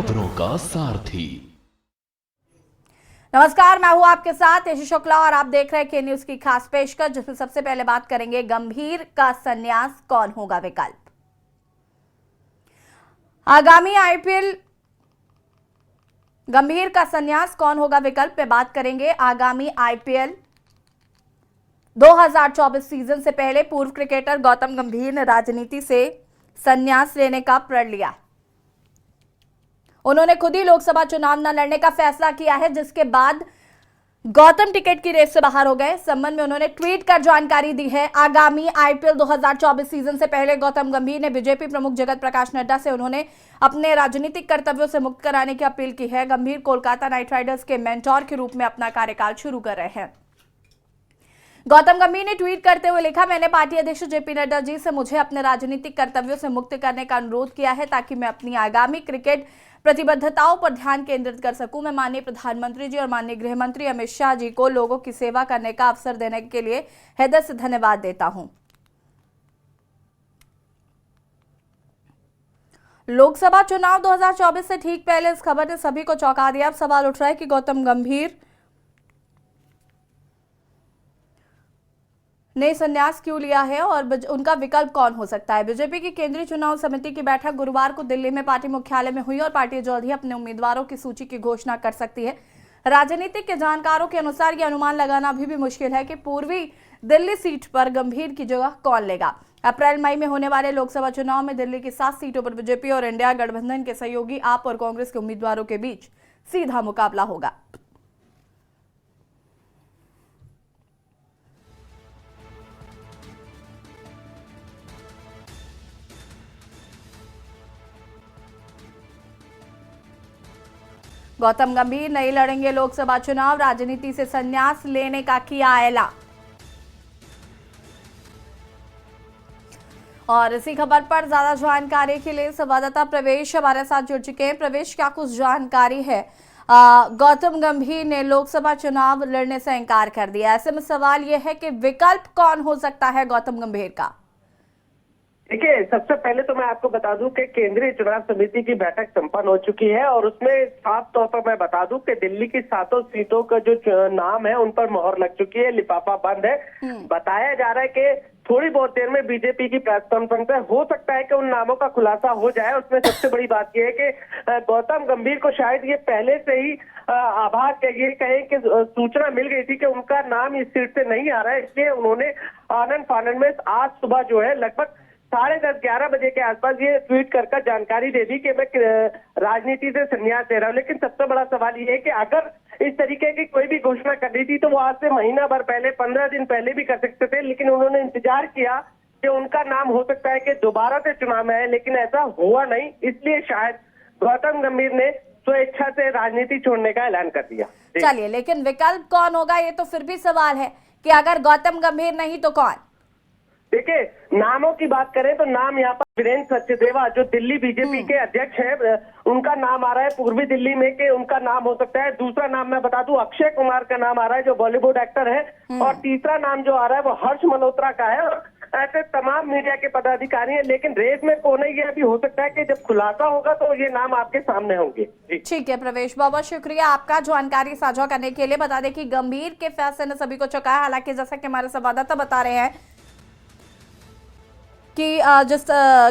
खबरों का सारथी। नमस्कार, मैं हूं आपके साथ यशी शुक्ला और आप देख रहे हैं के न्यूज की खास पेशकश, जिसमें सबसे पहले बात करेंगे गंभीर का संन्यास कौन होगा विकल्प। आगामी आईपीएल गंभीर का संन्यास कौन होगा विकल्प पे बात करेंगे। आगामी आईपीएल 2024 सीजन से पहले पूर्व क्रिकेटर गौतम गंभीर ने राजनीति से संन्यास लेने का प्रण लिया। उन्होंने खुद ही लोकसभा चुनाव न लड़ने का फैसला किया है, जिसके बाद गौतम टिकट की रेस से बाहर हो गए। इस संबंध में उन्होंने ट्वीट कर जानकारी दी है। आगामी आईपीएल 2024 सीजन से पहले गौतम गंभीर ने बीजेपी प्रमुख जगत प्रकाश नड्डा से उन्होंने अपने राजनीतिक कर्तव्यों से मुक्त कराने की अपील की है। गंभीर कोलकाता नाइट राइडर्स के मेंटोर के रूप में अपना कार्यकाल शुरू कर रहे हैं। गौतम गंभीर ने ट्वीट करते हुए लिखा, मैंने पार्टी अध्यक्ष जेपी नड्डा जी से मुझे अपने राजनीतिक कर्तव्यों से मुक्त करने का अनुरोध किया है, ताकि मैं अपनी आगामी क्रिकेट प्रतिबद्धताओं पर ध्यान केंद्रित कर सकूं। मैं माननीय प्रधानमंत्री जी और माननीय गृह मंत्री अमित शाह जी को लोगों की सेवा करने का अवसर देने के लिए हृदय से धन्यवाद देता हूं। लोकसभा चुनाव 2024 से ठीक पहले इस खबर ने सभी को चौंका दिया। अब सवाल उठ रहा है कि गौतम गंभीर ने संन्यास क्यों लिया है और उनका विकल्प कौन हो सकता है। बीजेपी की केंद्रीय चुनाव समिति की बैठक गुरुवार को दिल्ली में पार्टी मुख्यालय में हुई और पार्टी जल्द ही अपने उम्मीदवारों की सूची की घोषणा कर सकती है। राजनीतिक के जानकारों के अनुसार यह अनुमान लगाना अभी भी मुश्किल है कि पूर्वी दिल्ली सीट पर गंभीर की जगह कौन लेगा। अप्रैल मई में होने वाले लोकसभा चुनाव में दिल्ली की 7 सीटों पर बीजेपी और इंडिया गठबंधन के सहयोगी आप और कांग्रेस के उम्मीदवारों के बीच सीधा मुकाबला होगा। गौतम गंभीर नहीं लड़ेंगे लोकसभा चुनाव, राजनीति से संन्यास लेने का किया ऐलान। और इसी खबर पर ज्यादा जानकारी के लिए संवाददाता प्रवेश हमारे साथ जुड़ चुके हैं। प्रवेश, क्या कुछ जानकारी है? गौतम गंभीर ने लोकसभा चुनाव लड़ने से इनकार कर दिया। ऐसे में सवाल यह है कि विकल्प कौन हो सकता है गौतम गंभीर का? देखिए, सबसे पहले तो मैं आपको बता दूं कि केंद्रीय चुनाव समिति की बैठक संपन्न हो चुकी है और उसमें साफ तौर पर मैं बता दूं कि दिल्ली की 7 सीटों का जो नाम है उन पर मोहर लग चुकी है, लिफाफा बंद है। बताया जा रहा है कि थोड़ी बहुत देर में बीजेपी की प्रेस कॉन्फ्रेंस है, हो सकता है कि उन नामों का खुलासा हो जाए। उसमें सबसे बड़ी बात यह है कि गौतम गंभीर को शायद ये पहले से ही आभार ये कहें कि सूचना मिल गई थी कि उनका नाम इस सीट से नहीं आ रहा है, इसलिए उन्होंने आनंद फानंद में आज सुबह जो है लगभग 10:30-11 बजे के आसपास ये ट्वीट कर जानकारी दे दी कि मैं राजनीति से संन्यास ले रहा हूं। लेकिन सबसे बड़ा सवाल ये है कि अगर इस तरीके की कोई भी घोषणा करनी थी तो वो आज से महीना भर पहले, 15 दिन पहले भी कर सकते थे, लेकिन उन्होंने इंतजार किया कि उनका नाम हो सकता है कि दोबारा से चुनाव में आए, लेकिन ऐसा हुआ नहीं। इसलिए शायद गौतम गंभीर ने स्वेच्छा से राजनीति छोड़ने का ऐलान कर दिया। चलिए, लेकिन विकल्प कौन होगा ये तो फिर भी सवाल है कि अगर गौतम गंभीर नहीं तो कौन? देखिए, नामों की बात करें तो नाम यहाँ पर वीरेंद्र सचदेवा जो दिल्ली बीजेपी के अध्यक्ष हैं, उनका नाम आ रहा है। पूर्वी दिल्ली में के उनका नाम हो सकता है। दूसरा नाम मैं बता दूं, अक्षय कुमार का नाम आ रहा है जो बॉलीवुड एक्टर है। और तीसरा नाम जो आ रहा है वो हर्ष मल्होत्रा का है। ऐसे तमाम मीडिया के पदाधिकारी हैं, लेकिन रेस में कौन है ये अभी हो सकता है कि जब खुलासा होगा तो ये नाम आपके सामने होंगे। ठीक है प्रवेश, बहुत बहुत शुक्रिया आपका जानकारी साझा करने के लिए। बता दें कि गंभीर के फैसले ने सभी को चौंकाया। हालांकि जैसा कि हमारे संवाददाता बता रहे हैं कि जिस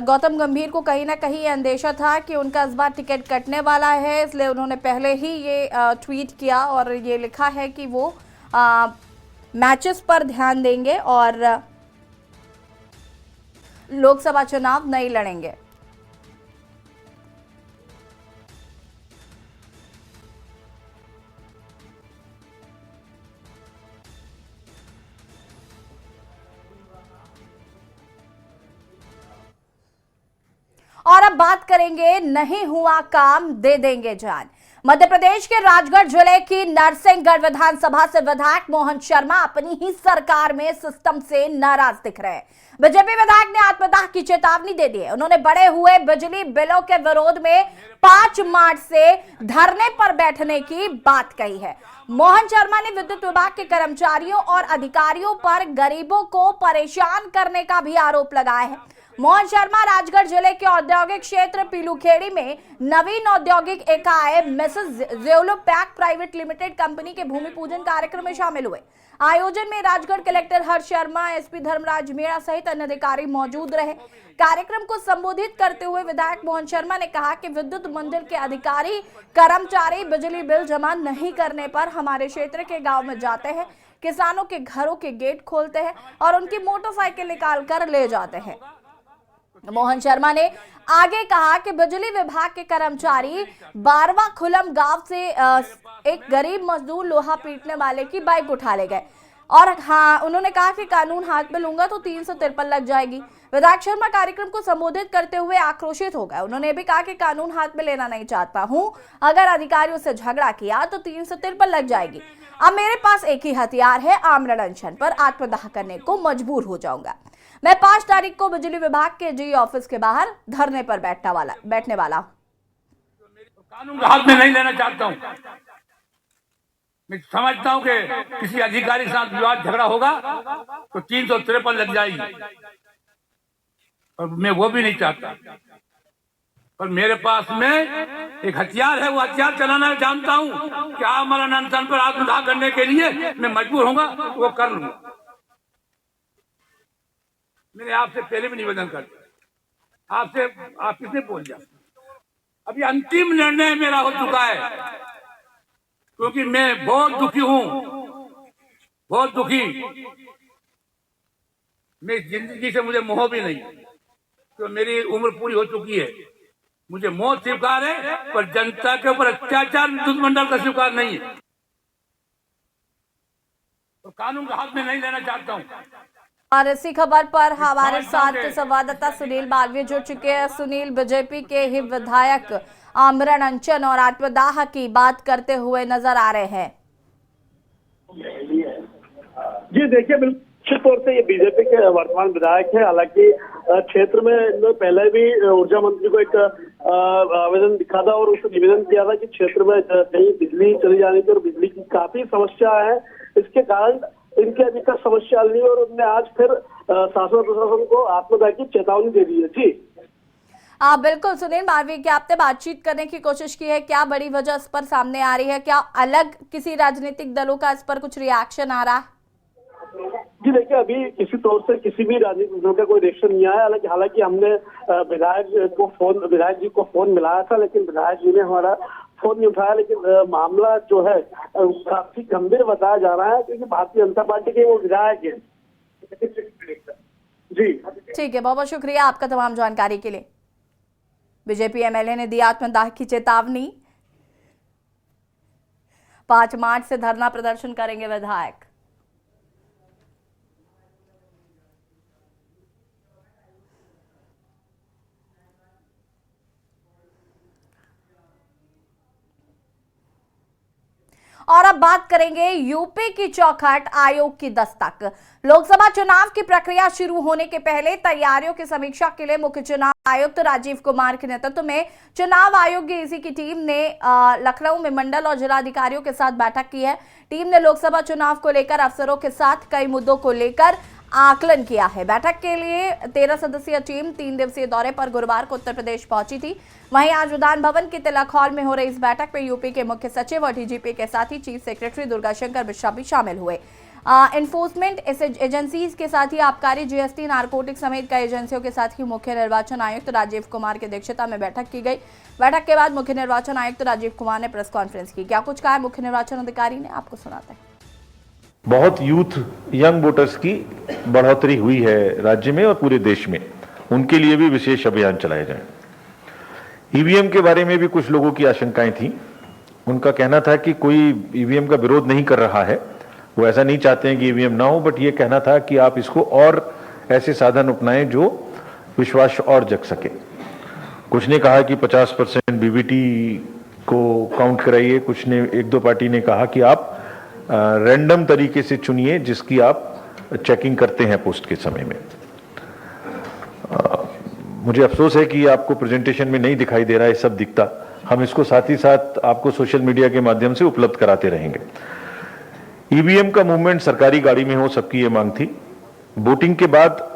गौतम गंभीर को कहीं ना कहीं अंदेशा था कि उनका इस बार टिकट कटने वाला है, इसलिए उन्होंने पहले ही ये ट्वीट किया और ये लिखा है कि वो मैचेस पर ध्यान देंगे और लोकसभा चुनाव नहीं लड़ेंगे। और अब बात करेंगे नहीं हुआ काम दे देंगे जान। मध्य प्रदेश के राजगढ़ जिले की नरसिंहगढ़ विधानसभा से विधायक मोहन शर्मा अपनी ही सरकार में सिस्टम से नाराज दिख रहे हैं। बीजेपी विधायक ने आत्मदाह की चेतावनी दे दी है। उन्होंने बढ़े हुए बिजली बिलों के विरोध में 5 मार्च से धरने पर बैठने की बात कही है। मोहन शर्मा ने विद्युत विभाग के कर्मचारियों और अधिकारियों पर गरीबों को परेशान करने का भी आरोप लगाया है। मोहन शर्मा राजगढ़ जिले के औद्योगिक क्षेत्र पीलूखेड़ी में नवीन औद्योगिक इकाई Mrs Jeolo pack private limited company के भूमि पूजन कार्यक्रम में शामिल हुए। आयोजन में राजगढ़ कलेक्टर हर्ष शर्मा, एसपी धर्मराज मीणा सहित अन्य अधिकारी मौजूद रहे। कार्यक्रम को संबोधित करते हुए विधायक मोहन शर्मा ने कहा कि विद्युत मंडल के अधिकारी कर्मचारी बिजली बिल जमा नहीं करने पर हमारे क्षेत्र के गांव में जाते हैं, किसानों के घरों के गेट खोलते हैं और उनकी मोटरसाइकिल निकाल कर ले जाते हैं। मोहन शर्मा ने आगे कहा कि बिजली विभाग के कर्मचारी 12वां खुलम गांव से एक गरीब मजदूर लोहा पीटने वाले की बाइक उठा ले गए और हाँ, उन्होंने कहा कि कानून हाथ में लूंगा तो 353 लग जाएगी। विधायक शर्मा कार्यक्रम को संबोधित करते हुए आक्रोशित हो गए। उन्होंने भी कहा कि कानून हाथ में लेना नहीं चाहता हूं, अगर अधिकारियों से झगड़ा किया तो 353 लग जाएगी। अब मेरे पास एक ही हथियार है, आमरण अनशन पर आत्मदाह करने को मजबूर हो जाऊंगा। मैं 5 तारीख को बिजली विभाग के जी ऑफिस के बाहर धरने पर बैठने वाला हूं। कानून हाथ में नहीं लेना चाहता हूं। मैं समझता हूं कि किसी अधिकारी के साथ विवाद झगड़ा होगा तो 353 लग जाएगी और मैं वो भी नहीं चाहता। पर मेरे पास में एक हथियार है, वो हथियार चलाना जानता हूं कि आमरण अनशन पर आत्मदाह करने के लिए मैं मजबूर होऊंगा, वो कर लूंगा। मैंने आपसे पहले भी निवेदन कर दिया, आप किसने बोल दिया। अभी अंतिम निर्णय मेरा हो चुका है, क्योंकि मैं बहुत दुखी हूं, बहुत दुखी। मैं जिंदगी से मुझे मोह भी नहीं, तो मेरी उम्र पूरी हो चुकी है। मुझे मौत स्वीकार है, पर जनता के ऊपर अत्याचार विद्युत मंडल का स्वीकार नहीं है। तो कानून का हाथ में नहीं लेना चाहता हूं। और इसी खबर पर हमारे साथ संवाददाता सुनील बालवी जुड़ चुके हैं। सुनील, बीजेपी के ही विधायक आमरण अनशन और आत्मदाह की बात करते हुए नजर आ रहे हैं। जी देखिए, बिल्कुल निश्चित तौर से ये बीजेपी के वर्तमान विधायक है। हालांकि क्षेत्र में इन्होंने पहले भी ऊर्जा मंत्री को एक आवेदन लिखा था और उससे निवेदन किया था कि क्षेत्र में कहीं बिजली चली जाने की और बिजली की काफी समस्या है, इसके कारण इनके अभी तक समस्या नहीं, और उन्होंने आज फिर शासन प्रशासन को आत्मदाह की चेतावनी दे दी है। जी बिल्कुल सुनील बालवी, क्या आपने बातचीत करने की कोशिश की है? क्या बड़ी वजह इस पर सामने आ रही है? क्या अलग किसी राजनीतिक दलों का इस पर कुछ रिएक्शन आ रहा है? जी देखिए, अभी किसी तौर से किसी भी राजनीतिक दल का कोई रिएक्शन नहीं आया। हालांकि हमने विधायक जी को फोन मिलाया था, लेकिन विधायक जी ने हमारा फोन नहीं उठाया। लेकिन मामला जो है काफी गंभीर बताया जा रहा है, क्योंकि भारतीय जनता पार्टी के वो विधायक है। जी ठीक है, बहुत बहुत शुक्रिया आपका तमाम जानकारी के लिए। बीजेपी एमएलए ने दी आत्मदाह की चेतावनी। 5 मार्च से धरना प्रदर्शन करेंगे विधायक। और अब बात करेंगे यूपी की चौखट आयोग की दस्तक। लोकसभा चुनाव की प्रक्रिया शुरू होने के पहले तैयारियों की समीक्षा के लिए मुख्य चुनाव आयुक्त राजीव कुमार के नेतृत्व में चुनाव आयोग की इसी की टीम ने लखनऊ में मंडल और जिलाधिकारियों के साथ बैठक की है। टीम ने लोकसभा चुनाव को लेकर अफसरों के साथ कई मुद्दों को लेकर आकलन किया है। बैठक के लिए 13 सदस्यीय टीम 3 दिवसीय दौरे पर गुरुवार को उत्तर प्रदेश पहुंची थी। वहीं आज विधान भवन के तिलक हॉल में हो रही इस बैठक में यूपी के मुख्य सचिव और डीजीपी के साथ ही चीफ सेक्रेटरी दुर्गा शंकर मिश्रा भी शामिल हुए। एनफोर्समेंट एजेंसीज के साथ ही आबकारी, जीएसटी, नारकोटिक समेत कई एजेंसियों के साथ ही मुख्य निर्वाचन आयुक्त राजीव कुमार की अध्यक्षता में बैठक की गई। बैठक के बाद मुख्य निर्वाचन आयुक्त राजीव कुमार ने प्रेस कॉन्फ्रेंस की। क्या कुछ कहा है मुख्य निर्वाचन अधिकारी ने, आपको सुनाते हैं। बहुत यंग वोटर्स की बढ़ोतरी हुई है राज्य में और पूरे देश में, उनके लिए भी विशेष अभियान चलाए जाएं। ईवीएम के बारे में भी कुछ लोगों की आशंकाएं थी। उनका कहना था कि कोई ईवीएम का विरोध नहीं कर रहा है, वो ऐसा नहीं चाहते हैं कि ईवीएम ना हो, बट ये कहना था कि आप इसको और ऐसे साधन अपनाएं जो विश्वास और जग सके। कुछ ने कहा कि 50% बीबीटी को काउंट कराइए, कुछ ने, 1-2 पार्टी ने कहा कि आप रैंडम तरीके से चुनिए जिसकी आप चेकिंग करते हैं पोस्ट के समय में। मुझे अफसोस है कि आपको प्रेजेंटेशन में नहीं दिखाई दे रहा है सब दिखता। हम इसको साथ ही साथ आपको सोशल मीडिया के माध्यम से उपलब्ध कराते रहेंगे। ईवीएम का मूवमेंट सरकारी गाड़ी में हो, सबकी ये मांग थी। वोटिंग के बाद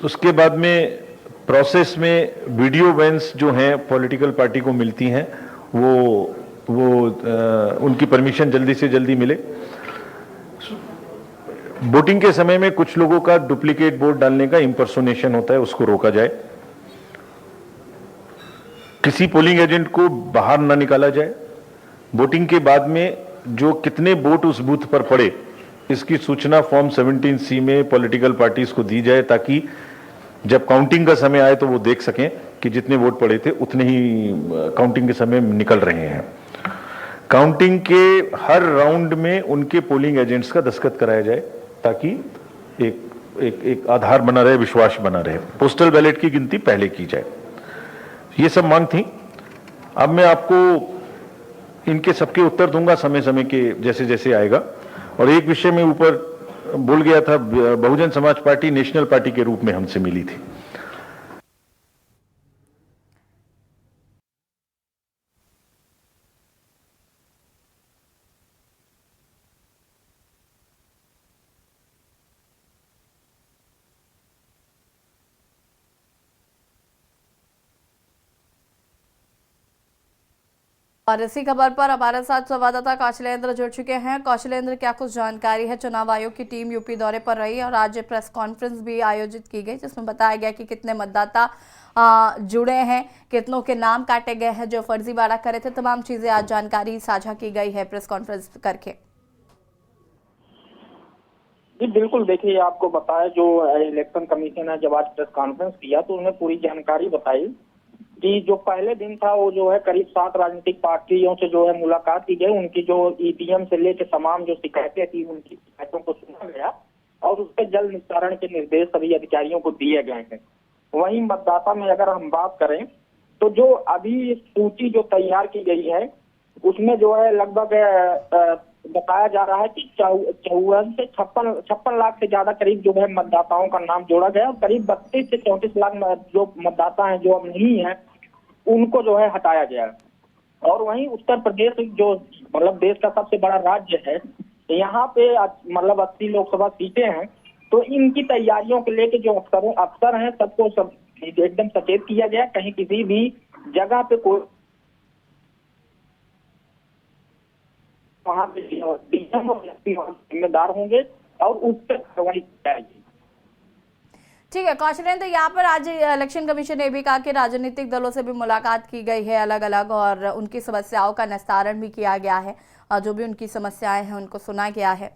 उसके बाद में प्रोसेस में वीडियो वैन्स जो हैं पॉलिटिकल पार्टी को मिलती हैं, वो उनकी परमिशन जल्दी से जल्दी मिले। वोटिंग के समय में कुछ लोगों का डुप्लीकेट वोट डालने का इंपर्सोनेशन होता है, उसको रोका जाए। किसी पोलिंग एजेंट को बाहर ना निकाला जाए। वोटिंग के बाद में जो कितने वोट उस बूथ पर पड़े, इसकी सूचना फॉर्म 17C में पॉलिटिकल पार्टीज को दी जाए, ताकि जब काउंटिंग का समय आए तो वो देख सकें कि जितने वोट पड़े थे उतने ही काउंटिंग के समय निकल रहे हैं। काउंटिंग के हर राउंड में उनके पोलिंग एजेंट्स का दस्तखत कराया जाए, ताकि एक आधार बना रहे, विश्वास बना रहे। पोस्टल बैलेट की गिनती पहले की जाए। ये सब मांग थी। अब मैं आपको इनके सबके उत्तर दूंगा समय समय के जैसे जैसे आएगा। और एक विषय में ऊपर बोल गया था, Bahujan Samaj party national party के रूप में हमसे मिली थी। और इसी खबर पर हमारे साथ संवाददाता कौशलेंद्र जुड़ चुके हैं। कौशलेंद्र, क्या कुछ जानकारी है? चुनाव आयोग की टीम यूपी दौरे पर रही और आज प्रेस कॉन्फ्रेंस भी आयोजित की गई, जिसमें बताया गया कि कितने मतदाता जुड़े हैं, कितनों के नाम काटे गए हैं जो फर्जीवाड़ा करे थे। तमाम चीजें आज जानकारी साझा की गई है प्रेस कॉन्फ्रेंस करके। जी बिल्कुल, देखिए आपको बताया, जो इलेक्शन कमीशन है जब आज प्रेस कॉन्फ्रेंस किया तो उन्होंने पूरी जानकारी बताई कि जो पहले दिन था वो जो है करीब 7 राजनीतिक पार्टियों से जो है मुलाकात की गई। उनकी जो ईवीएम से लेकर तमाम जो शिकायतें थी उनकी शिकायतों को सुना गया और उसके जल्द निस्तारण के निर्देश सभी अधिकारियों को दिए गए हैं। वहीं मतदाता में अगर हम बात करें तो जो अभी सूची जो तैयार की गई है उसमें जो है लगभग बताया जा रहा है कि 54 से 56 लाख से ज्यादा करीब जो है मतदाताओं का नाम जोड़ा गया और करीब 32 से 34 लाख जो मतदाता हैं जो अब नहीं है उनको जो है हटाया गया। और वहीं उत्तर प्रदेश जो मतलब देश का सबसे बड़ा राज्य है, यहाँ पे मतलब 80 लोकसभा सीटें हैं, तो इनकी तैयारियों को लेकर जो अफसर हैं सबको सब एकदम सचेत किया गया। कहीं किसी भी जगह पे कोई वहाँ पे जिम्मेदार होंगे और उस पर कार्रवाई की जाएगी। ठीक है कौशलेंद्र, यहाँ पर आज इलेक्शन कमीशन ने भी कहा कि राजनीतिक दलों से भी मुलाकात की गई है अलग अलग और उनकी समस्याओं का निस्तारण भी किया गया है और जो भी उनकी समस्याएं हैं उनको सुना गया है।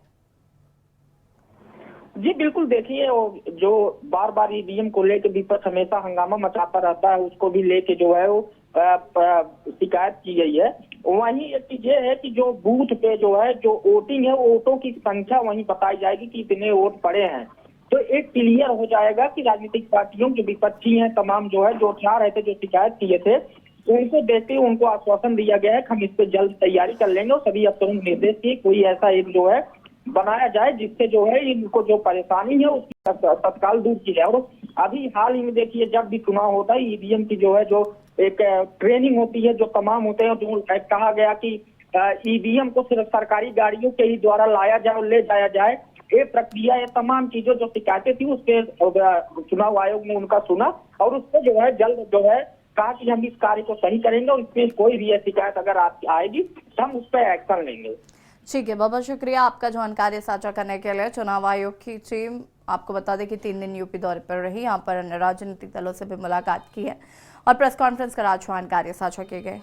जी बिल्कुल, देखिए जो बार बार ईवीएम को लेकर विपक्ष हमेशा हंगामा मचाता रहता है, उसको भी लेके जो है वो शिकायत की गई है। वहीं एक चीज ये है कि जो बूथ पे जो है जो वोटिंग है, वोटों की संख्या वहीं बताई जाएगी कि इतने वोट पड़े हैं, तो एक क्लियर हो जाएगा कि राजनीतिक पार्टियों जो विपक्षी हैं तमाम जो है जो चाह रहे थे, जो शिकायत किए थे, उनको देखते हुए उनको आश्वासन दिया गया है कि हम इस पर जल्द तैयारी कर लेंगे और सभी अफसरों को निर्देश दिए कोई ऐसा एक जो है बनाया जाए जिससे जो है इनको जो परेशानी है उसकी तत्काल दूर की जाए। और अभी हाल ही में देखिए जब भी चुनाव होता है ईवीएम की जो है जो एक ट्रेनिंग होती है, जो तमाम होते हैं, जो कहा गया कि ईवीएम को सिर्फ सरकारी गाड़ियों के ही द्वारा लाया जाए और ले जाया जाए, ये प्रक्रिया, ये तमाम चीजें जो शिकायतें थी उस पर चुनाव आयोग ने उनका सुना और उस पर जो है जल्द जो है कहा कि हम इस कार्य को सही करेंगे और इसमें कोई भी शिकायत अगर आएगी तो हम उस पर एक्शन लेंगे। ठीक है, बहुत बहुत शुक्रिया आपका जानकारी साझा करने के लिए। चुनाव आयोग की टीम आपको बता दें कि 3 दिन यूपी दौरे पर रही, यहाँ पर अन्य राजनीतिक दलों से भी मुलाकात की है और प्रेस कॉन्फ्रेंस कर आज जानकारी साझा की गई।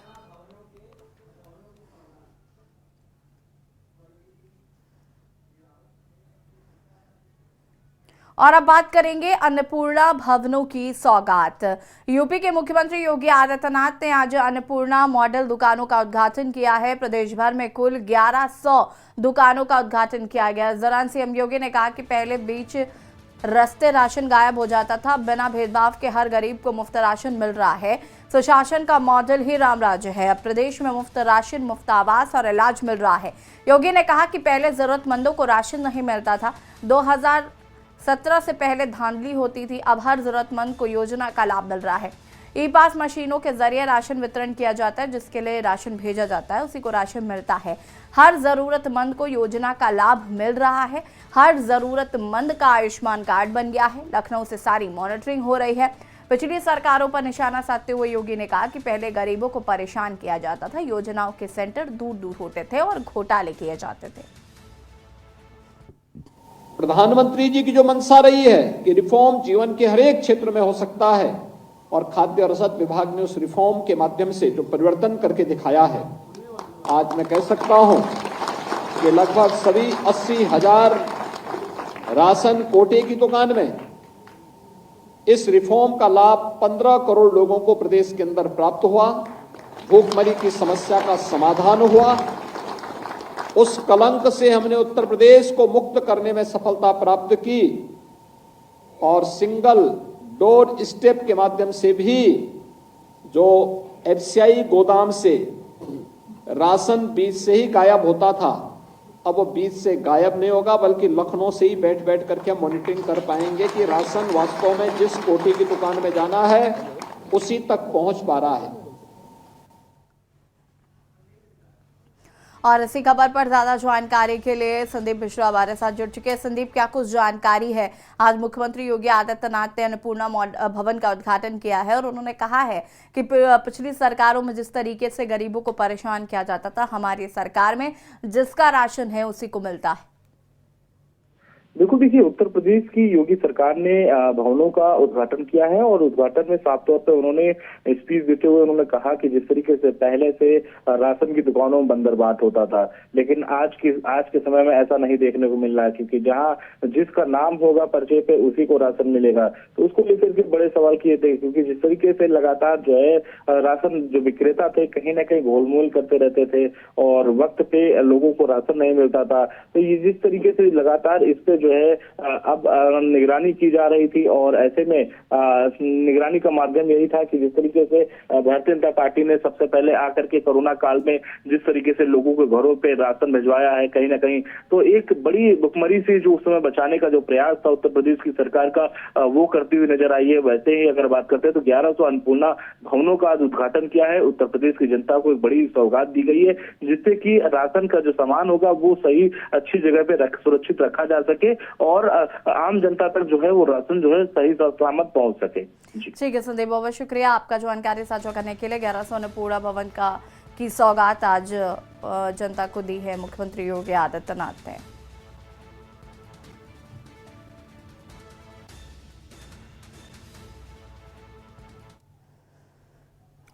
और अब बात करेंगे अन्नपूर्णा भवनों की सौगात। यूपी के मुख्यमंत्री योगी आदित्यनाथ ने आज अन्नपूर्णा मॉडल दुकानों का उद्घाटन किया है। प्रदेश भर में कुल 1100 दुकानों का उद्घाटन किया गया। इस दौरान सीएम योगी ने कहा कि पहले बीच रास्ते राशन गायब हो जाता था, बिना भेदभाव के हर गरीब को मुफ्त राशन मिल रहा है। सुशासन का मॉडल ही राम राज्य है। अब प्रदेश में मुफ्त राशन, मुफ्त आवास और इलाज मिल रहा है। योगी ने कहा कि पहले जरूरतमंदों को राशन नहीं मिलता था, 2017 से पहले धांधली होती थी, अब हर जरूरतमंद को योजना का लाभ मिल रहा है। ई पास मशीनों के जरिए राशन वितरण किया जाता है, जिसके लिए राशन भेजा जाता है उसी को राशन मिलता है। हर जरूरतमंद को योजना का लाभ मिल रहा है। हर जरूरतमंद का आयुष्मान कार्ड बन गया है। लखनऊ से सारी मॉनिटरिंग हो रही है। पिछली सरकारों पर निशाना साधते हुए योगी ने कहा कि पहले गरीबों को परेशान किया जाता था, योजनाओं के सेंटर दूर दूर होते थे और घोटाले किए जाते थे। प्रधानमंत्री जी की जो मंशा रही है कि रिफॉर्म जीवन के हर एक क्षेत्र में हो सकता है, और खाद्य रसद विभाग ने उस रिफॉर्म के माध्यम से जो परिवर्तन करके दिखाया है, आज मैं कह सकता हूं कि लगभग सभी 80,000 राशन कोटे की दुकान में इस रिफॉर्म का लाभ 15 करोड़ लोगों को प्रदेश के अंदर प्राप्त हुआ। भूखमरी की समस्या का समाधान हुआ। उस कलंक से हमने उत्तर प्रदेश को मुक्त करने में सफलता प्राप्त की, और सिंगल डोर स्टेप के माध्यम से भी जो एफसीआई गोदाम से राशन बीच से ही गायब होता था, अब वो बीच से गायब नहीं होगा, बल्कि लखनऊ से ही बैठ बैठ करके हम मॉनिटरिंग कर पाएंगे कि राशन वास्तव में जिस कोटे की दुकान में जाना है उसी तक पहुंच पा रहा है। और इसी खबर पर ज्यादा जानकारी के लिए संदीप मिश्रा हमारे साथ जुड़ चुके हैं। संदीप, क्या कुछ जानकारी है? आज मुख्यमंत्री योगी आदित्यनाथ ने अन्नपूर्णा भवन का उद्घाटन किया है और उन्होंने कहा है कि पिछली सरकारों में जिस तरीके से गरीबों को परेशान किया जाता था, हमारी सरकार में जिसका राशन है उसी को मिलता है। देखो, देखिए, उत्तर प्रदेश की योगी सरकार ने भवनों का उद्घाटन किया है और उद्घाटन में साफ तौर पर उन्होंने स्पीच देते हुए उन्होंने कहा कि जिस तरीके से पहले से राशन की दुकानों में बंदरबाट होता था, लेकिन आज के समय में ऐसा नहीं देखने को मिल रहा है, क्योंकि जहां जिसका नाम होगा पर्चे पे उसी को राशन मिलेगा। तो उसको लेकर के बड़े सवाल किए थे, क्योंकि जिस तरीके से लगातार जो है राशन जो विक्रेता थे कहीं ना कहीं गोलमोल करते रहते थे और वक्त पे लोगों को राशन नहीं मिलता था। तो ये जिस तरीके से लगातार इस पे जो है अब निगरानी की जा रही थी, और ऐसे में निगरानी का माध्यम यही था कि जिस तरीके से भारतीय जनता पार्टी ने सबसे पहले आकर के कोरोना काल में जिस तरीके से लोगों के घरों पे राशन भिजवाया है, कहीं ना कहीं तो एक बड़ी भुखमरी से जो उस समय बचाने का जो प्रयास था उत्तर प्रदेश की सरकार का, वो करती हुई नजर आई है। वैसे ही अगर बात करते हैं तो 1100 अन्नपूर्णा भवनों का आज उद्घाटन किया है। उत्तर प्रदेश की जनता को एक बड़ी सौगात दी गई है, जिससे कि राशन का जो सामान होगा वो सही अच्छी जगह पे सुरक्षित रखा जा सके और आम जनता तक जो है वो राशन जो है सही सलामत पहुंच सके। ठीक है संदीप, बहुत शुक्रिया आपका जानकारी साझा करने के लिए। 1100 अन्नपूर्णा भवन की सौगात आज जनता को दी है मुख्यमंत्री योगी आदित्यनाथ ने।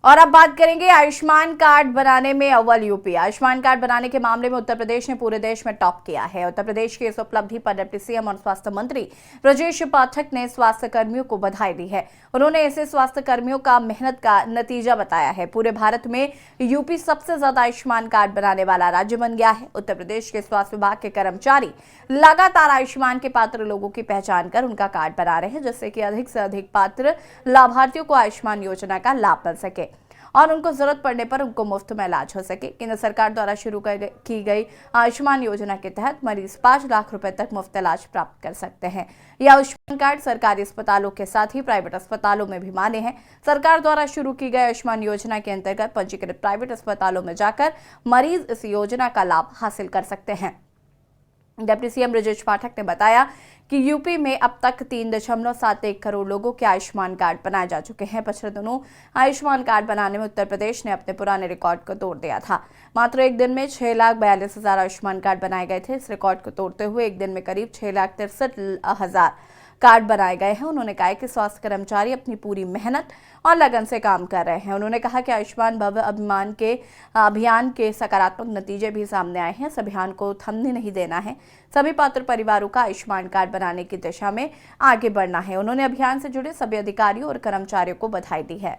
और अब बात करेंगे आयुष्मान कार्ड बनाने में अव्वल यूपी। आयुष्मान कार्ड बनाने के मामले में उत्तर प्रदेश ने पूरे देश में टॉप किया है। उत्तर प्रदेश की इस उपलब्धि पर डिप्टी सीएम और स्वास्थ्य मंत्री ब्रजेश पाठक ने स्वास्थ्य कर्मियों को बधाई दी है। उन्होंने इसे स्वास्थ्य कर्मियों का मेहनत का नतीजा बताया है। पूरे भारत में यूपी सबसे ज्यादा आयुष्मान कार्ड बनाने वाला राज्य बन गया है। उत्तर प्रदेश के स्वास्थ्य विभाग के कर्मचारी लगातार आयुष्मान के पात्र लोगों की पहचान कर उनका कार्ड बना रहे हैं, जिससे कि अधिक से अधिक पात्र लाभार्थियों को आयुष्मान योजना का लाभ मिल सके और उनको जरूरत पड़ने पर उनको मुफ्त में इलाज हो सके। केंद्र सरकार द्वारा शुरू की गई आयुष्मान योजना के तहत मरीज 5 लाख रुपए तक मुफ्त इलाज प्राप्त कर सकते हैं। यह आयुष्मान कार्ड सरकारी अस्पतालों के साथ ही प्राइवेट अस्पतालों में भी मान्य है। सरकार द्वारा शुरू की गई आयुष्मान योजना के अंतर्गत पंजीकृत प्राइवेट अस्पतालों में जाकर मरीज इस योजना का लाभ हासिल कर सकते हैं। डिप्टी सीएम ब्रजेश पाठक ने बताया कि यूपी में अब तक 3.71 करोड़ लोगों के आयुष्मान कार्ड बनाए जा चुके हैं। पिछले दिनों आयुष्मान कार्ड बनाने में उत्तर प्रदेश ने अपने पुराने रिकॉर्ड को तोड़ दिया था। मात्र एक दिन में 6,42,000 आयुष्मान कार्ड बनाए गए थे। इस रिकॉर्ड को तोड़ते हुए एक दिन में करीब 6,63,000 कार्ड बनाए गए हैं। उन्होंने कहा कि स्वास्थ्य कर्मचारी अपनी पूरी मेहनत और लगन से काम कर रहे हैं। उन्होंने कहा कि आयुष्मान भव अभियान के सकारात्मक नतीजे भी सामने आए हैं। इस अभियान को थमने नहीं देना है। सभी पात्र परिवारों का आयुष्मान कार्ड बनाने की दिशा में आगे बढ़ना है। उन्होंने अभियान से जुड़े सभी अधिकारियों और कर्मचारियों को बधाई दी है।